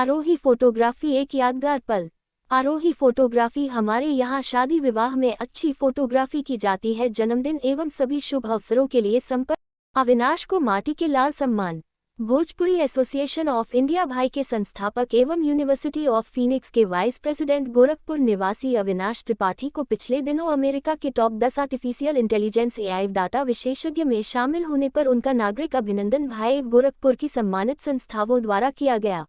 आरोही photography एक यादगार पल। आरोही फोटोग्राफी हमारे यहाँ शादी विवाह में अच्छी फोटोग्राफी की जाती है। जन्मदिन एवं सभी शुभ अवसरों के लिए संपर्क अविनाश को माटी के लाल सम्मान। भोजपुरी एसोसिएशन ऑफ इंडिया भाई के संस्थापक एवं यूनिवर्सिटी ऑफ फीनिक्स के वाइस प्रेसिडेंट गोरखपुर निवासी अविनाश त्रिपाठी को पिछले दिनों अमेरिका के top 10 artificial intelligence AI data विशेषज्ञ में शामिल होने पर उनका नागरिक अभिनंदन भाई गोरखपुर की सम्मानित संस्थाओं द्वारा किया गया।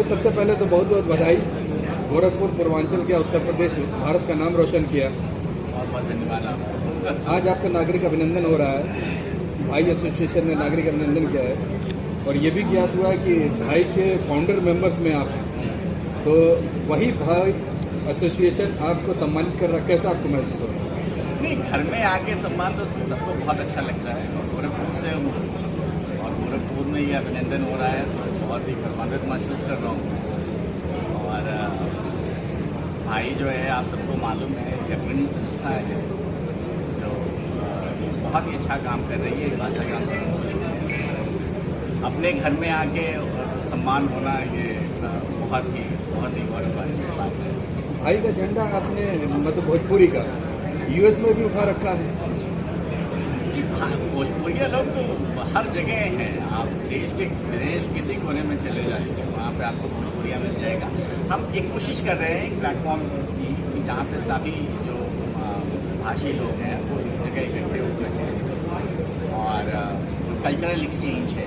सबसे पहले तो बहुत बहुत बधाई। गोरखपुर पूर्वांचल के उत्तर प्रदेश भारत का नाम रोशन किया। बहुत बहुत धन्यवाद। आज आपका नागरिक अभिनंदन हो रहा है। भाई एसोसिएशन ने नागरिक अभिनंदन किया है और ये भी ज्ञात हुआ है कि भाई के फाउंडर मेंबर्स में आप हैं। तो वही भाई एसोसिएशन आपको सम्मानित कर रहा है, कैसा आपको महसूस हो रहा है? नहीं, घर में आके सम्मान तो सबको बहुत अच्छा लगता है। गोरखपुर से हूँ और गोरखपुर में ये अभिनंदन हो रहा है तो बहुत ही गर्वान्वित महसूस कर रहा हूँ। और भाई जो है, आप सबको मालूम है, एक अग्रणी संस्था है जो बहुत ही अच्छा काम कर रही है। भाषा काम कर रही है। अपने घर में आके सम्मान होना ये बहुत ही गौरव वाली बात है। भाई का झंडा आपने मतलब भोजपुरी का यूएस में भी उठा रखा है। भोजपुरिया लोग तो हर जगह हैं। आप देश के विदेश किसी कोने में चले जाएंगे, वहाँ पे आपको भोजपुरिया मिल जाएगा। हम एक कोशिश कर रहे हैं एक प्लेटफॉर्म की कि जहाँ पे सभी जो भाषी लोग हैं वो एक जगह इकट्ठे हो सकें और कल्चरल एक्सचेंज है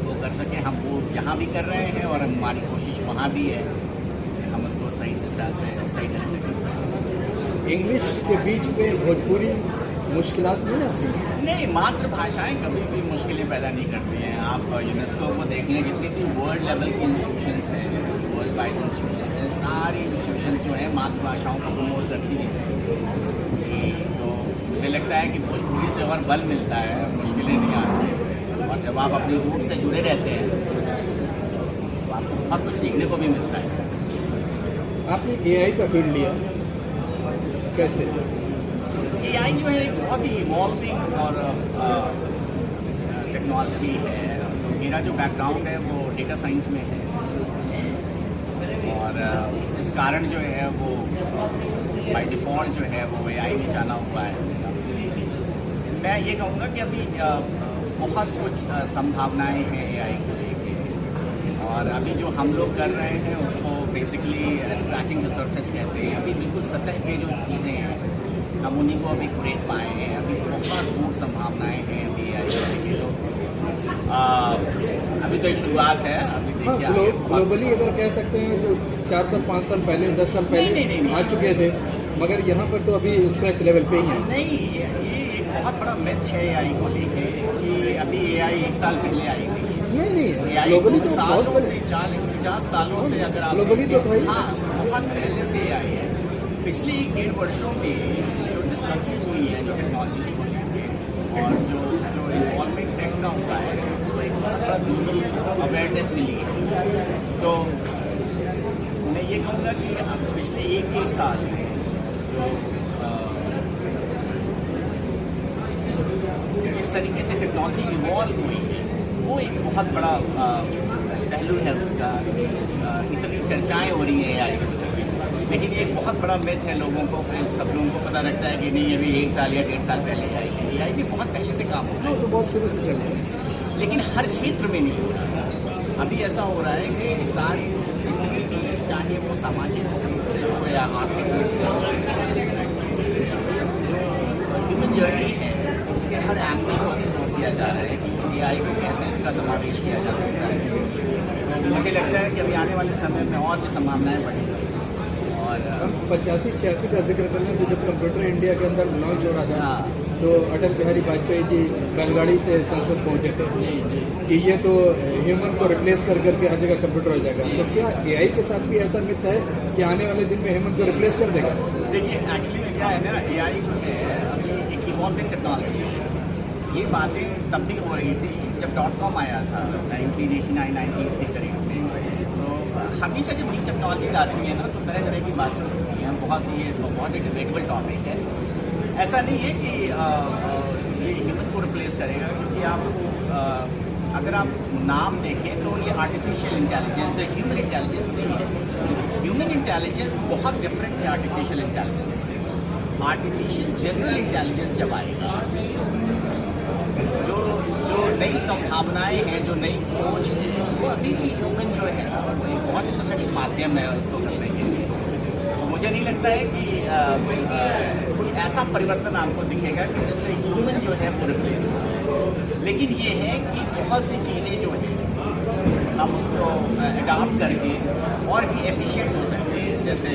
वो कर सकें। हम वो यहाँ भी कर रहे हैं और हमारी कोशिश वहाँ भी है कि हम उसको सही दिशा से सही ढंग से कर सकें। इंग्लिश के बीच में भोजपुरी मुश्किलात नहीं आती? नहीं, मातृभाषाएं कभी भी मुश्किलें पैदा नहीं करती हैं। आप यूनेस्को को देख लें, जितनी भी वर्ल्ड लेवल की इंस्टीट्यूशंस हैं, वर्ल्ड वाइड इंस्टीट्यूशंस हैं, सारी इंस्टीट्यूशंस जो हैं मातृभाषाओं को प्रमोट करती हैं। तो मुझे लगता है कि भोजपुरी से और बल मिलता है, मुश्किलें नहीं आती। और जब आप अपनी रूट से जुड़े रहते हैं तो आपको बहुत कुछ सीखने को भी मिलता है। आपने एआई का फील्ड लिया, कैसे? एआई जो है एक बहुत ही इवॉल्विंग और टेक्नोलॉजी है। मेरा जो बैकग्राउंड है वो डेटा साइंस में है और इस कारण जो है वो बाय डिफ़ॉल्ट जो है वो एआई में जाना हुआ है। मैं ये कहूँगा कि अभी बहुत कुछ संभावनाएं हैं एआई को लेके और अभी जो हम लोग कर रहे हैं उसको बेसिकली स्क्रैचिंग द सरफेस कहते हैं। अभी बिल्कुल सतह पे जो चीज़ें हैं हम उन्हीं को अभी खरीद पाए हैं। अभी बहुत दूर संभावनाएं हैं अभी आई तो अभी तो शुरुआत है। अभी देखिए ग्लोबली अगर कह सकते हैं तो 4 साल 5 साल पहले 10 साल पहले नहीं, आ चुके थे, मगर यहाँ पर तो अभी स्क्रैच लेवल पे ही है। नहीं, ये एक बहुत बड़ा मिथ है एआई को लेके कि अभी एआई 1 साल पहले आई हुई है। नहीं, ग्लोबली तो सालों से 40-50 सालों से अगर आप ग्लोबली तो हाँ बहुत पहले से आई है। पिछले 1-1.5 वर्षों में जो डिस्कवरीज हुई हैं, जो टेक्नोलॉजीज को लेके और जो इन्वॉल्वमेंट टेक का हुआ है उसको एक बहुत बड़ा ग्लोबल अवेयरनेस मिली है। तो मैं ये कहूँगा कि अब पिछले 1-1 साल में जो जिस तरीके से टेक्नोलॉजी इवॉल्व हुई है वो एक बहुत बड़ा पहलू है उसका। इतनी चर्चाएं हो रही हैं एआई को, लेकिन एक बहुत बड़ा मिथ है लोगों को। सब लोगों को पता लगता है कि नहीं अभी 1 साल या 1.5 साल पहले आई है। एआई भी बहुत पहले से काम हो रहा है, तो बहुत शुरू से चल रहा है, लेकिन हर क्षेत्र में नहीं हो रहा है। अभी ऐसा हो रहा है कि सारी जिंदगी की, चाहे वो सामाजिक हो या आर्थिक ह्यूमन जर्नी है, उसके हर एंगल को एक्सप्लोर किया जा रहा है कि एआई को कैसे इसका समावेश किया जा सकता है। मुझे लगता है कि अभी आने वाले समय में और भी संभावनाएं बढ़ेंगी। और हम 85-86 का जिक्र कर लें तो जब कंप्यूटर इंडिया के अंदर लॉन्च हो रहा था तो अटल बिहारी वाजपेयी जी बैलगाड़ी से संसद पहुंचे थे कि ये तो ह्यूमन को रिप्लेस कर करके हर जगह कंप्यूटर हो जाएगा। तो क्या एआई के साथ भी ऐसा मिथ है कि आने वाले दिन में ह्यूमन को रिप्लेस कर देगा? देखिए, एक्चुअली में क्या है ना, एआई जो है अभी एक इवॉल्विंग टेक्नोलॉजी है। ये बातें तब भी हो रही थी जब .com आया था 1989-90 के करीब में। तो हमेशा जब नई टेक्नोलॉजी आती है ना तो तरह तरह की बातें होती हैं। बहुत ही ये बहुत एक डिबेटेबल टॉपिक है ऐसा नहीं है कि ये ह्यूमन को रिप्लेस करेगा, क्योंकि आप अगर आप नाम देखें तो ये आर्टिफिशियल इंटेलिजेंस है, ह्यूमन इंटेलिजेंस नहीं है। ह्यूमन इंटेलिजेंस बहुत डिफरेंट है आर्टिफिशियल इंटेलिजेंस से। आर्टिफिशियल जनरल इंटेलिजेंस जब आएगा, जो नई संभावनाएं हैं, जो नई खोज है, वो अभी भी ह्यूमन जो है ना, वो एक बहुत ही सशक्त माध्यम है उसको करने के लिए। तो मुझे नहीं लगता है कि कोई ऐसा परिवर्तन आपको दिखेगा कि जैसे ह्यूमन जो है वो रिप्लेस हो। लेकिन ये है कि बहुत सी चीज़ें जो है हम उसको अडॉप्ट करके और भी एफिशिएंट हो सकते हैं। जैसे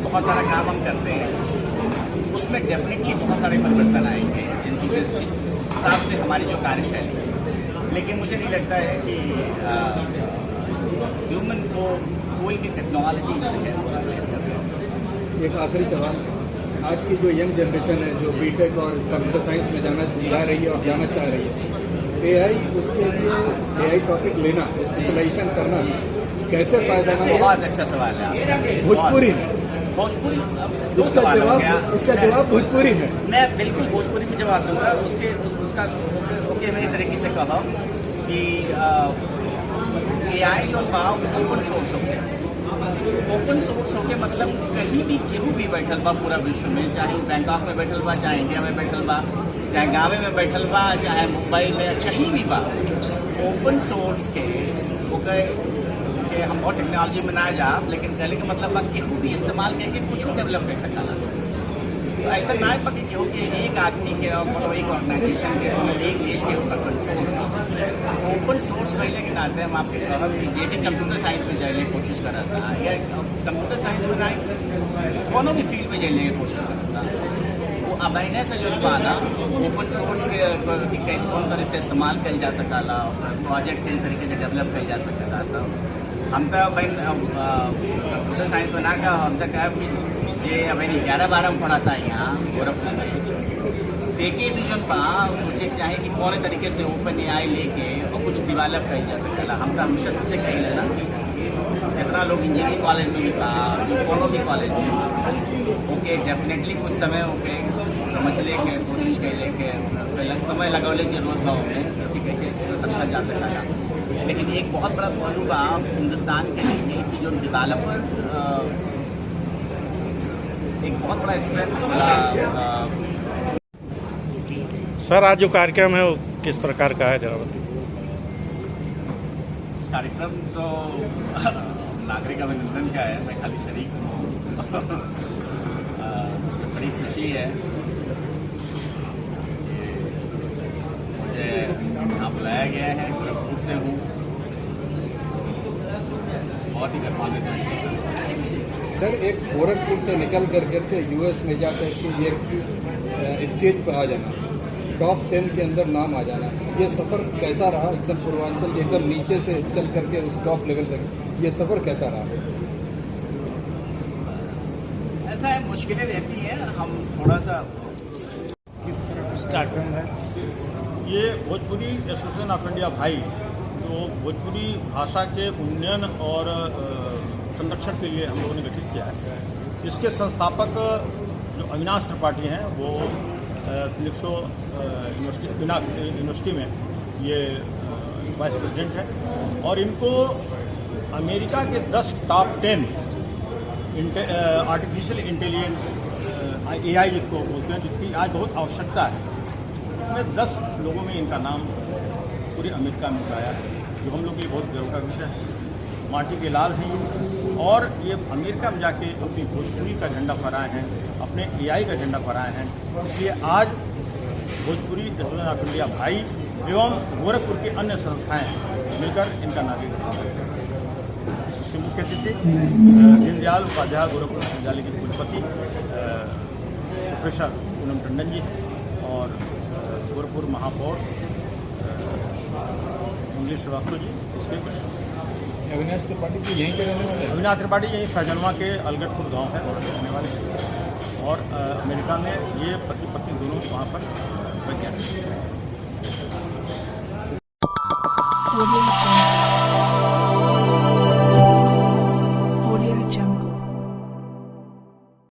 बहुत सारा काम हम करते हैं, उसमें डेफिनेटली बहुत सारे परिवर्तन आएंगे जिन चीज़ें जिस हिसाब से हमारी जो कार्यशैली है। लेकिन मुझे नहीं लगता है कि ह्यूमन को कोई भी टेक्नोलॉजी जो है रिप्लेस कर सकती है। एक आखिरी सवाल, आज की जो यंग जनरेशन है जो बीटेक और कंप्यूटर साइंस में जाना जा रही है और जाना चाह रही है, एआई, उसके लिए एआई टॉपिक लेना, स्पेशलाइजेशन करना कैसे फायदेमंद है? बहुत अच्छा सवाल है। भोजपुरी भोजपुरी उसका जवाब भोजपुरी में। मैं बिल्कुल भोजपुरी में जवाब दूंगा। उसका ओके मेरी तरीके से कहा कि एआई और पाव ओपन सोर्स हो गया। ओपन सोर्स हो के मतलब कहीं भी केहू भी बैठल बा पूरा विश्व में, चाहे बैंकॉक में बैठल बा, चाहे इंडिया में बैठल बा, चाहे गाँव में बैठल बा, चाहे मुंबई में, कहीं भी बा, ओपन सोर्स के हम बहुत टेक्नोलॉजी में ना जा, लेकिन कहने का मतलब बा केहू भी इस्तेमाल करके कुछ डेवलप कर सकता। तो ऐसा ना है कि केहू के एक आदमी के मतलब एक ऑर्गेनाइजेशन के एक देश के ऊपर कंट्रोल ओपन सोर्स कहने के नाते हम आपके कहब कि जे भी कंप्यूटर साइंस में जाने की कोशिश कर रहा था, या कंप्यूटर साइंस में ना कोनो भी फील्ड में जाने की कोशिश कर रहा था, वो अबहने से जो पाना ओपन सोर्स के कौन तरह से इस्तेमाल किया जा सकाला, प्रोजेक्ट किस तरीके से डेवलप किया जा सकता था। हम तो कंप्यूटर साइंस में ना कहा, हम तो कहा कि ये मैंने 11-12 में पढ़ा था यहाँ गोरखपुर में। देखिए भी जो सोचे चाहे कि कौन तरीके से ओपन एआई लेके और कुछ डेवलप किया जा सकता। हम तो हमेशा सबसे कही लेना कि जितना लोग इंजीनियरिंग कॉलेज में भी था, जो कोनो भी कॉलेज में, ओके डेफिनेटली कुछ समय ओके समझ लेके कोशिश कर लेके समय लगौले की जरूरत ना हो कि कैसे अच्छे से समझा जा सकता। लेकिन एक बहुत बड़ा पहलू बा हिंदुस्तान के लिए कि जो डेवलपर एक बहुत बड़ा स्ट्रेंथ। सर, आज जो कार्यक्रम है वो किस प्रकार का है, जरा बताइए। कार्यक्रम तो नागरिक अभिनंदन का है, मैं खाली शरीक हूँ। बड़ी खुशी है मुझे यहाँ बुलाया गया है, गोरखपुर से हूँ, बहुत ही गर्मान्वित है। सर, एक गोरखपुर से निकल करके यूएस में जाकर के ये स्टेज पर आ जाना, टॉप 10 के अंदर नाम आ जाना, ये सफ़र कैसा रहा? एकदम पूर्वांचल एकदम नीचे से चल करके उस टॉप लेवल तक, ये सफ़र कैसा रहा? ऐसा है, मुश्किलें रहती हैं। हम थोड़ा सा किस तरह कार्यक्रम है ये भोजपुरी एसोसिएशन ऑफ इंडिया भाई, जो भोजपुरी भाषा के उन्नयन और संरक्षण के लिए हम लोगों ने गठित किया है। इसके संस्थापक जो अविनाश त्रिपाठी हैं, वो फिलिप्सो यूनिवर्सिटी में ये वाइस प्रेसिडेंट है, और इनको अमेरिका के 10 टॉप 10 आर्टिफिशियल इंटेलिजेंस एआई जिसको बोलते हैं, जिसकी आज बहुत आवश्यकता है, उसमें 10 लोगों में इनका नाम पूरे अमेरिका में आया है, जो हम लोग के लिए बहुत गर्व का विषय है। माटी के लाल हैं ये, और ये अमेरिका में जाके अपनी भोजपुरी का झंडा फहराए हैं, अपने एआई का झंडा फहराए हैं। इसलिए आज भोजपुरी एसोसिएशन ऑफ इंडिया भाई एवं गोरखपुर की अन्य संस्थाएं मिलकर इनका नागरिक इसके मुख्य अतिथि दीनदयाल उपाध्याय गोरखपुर विश्वविद्यालय के कुलपति प्रोफेसर पूनम टंडन जी, और गोरखपुर महापौर मंगलेश श्रीवास्तव जी। इसके कुछ अविनाश त्रिपाठी जी यहीं के रहने वाले? अविनाश त्रिपाठी यहीं फैजनवा के अलगटपुर गांव है, रहने वाले, और अमेरिका में ये पति पत्नी दोनों वहाँ पर वैज्ञानिक।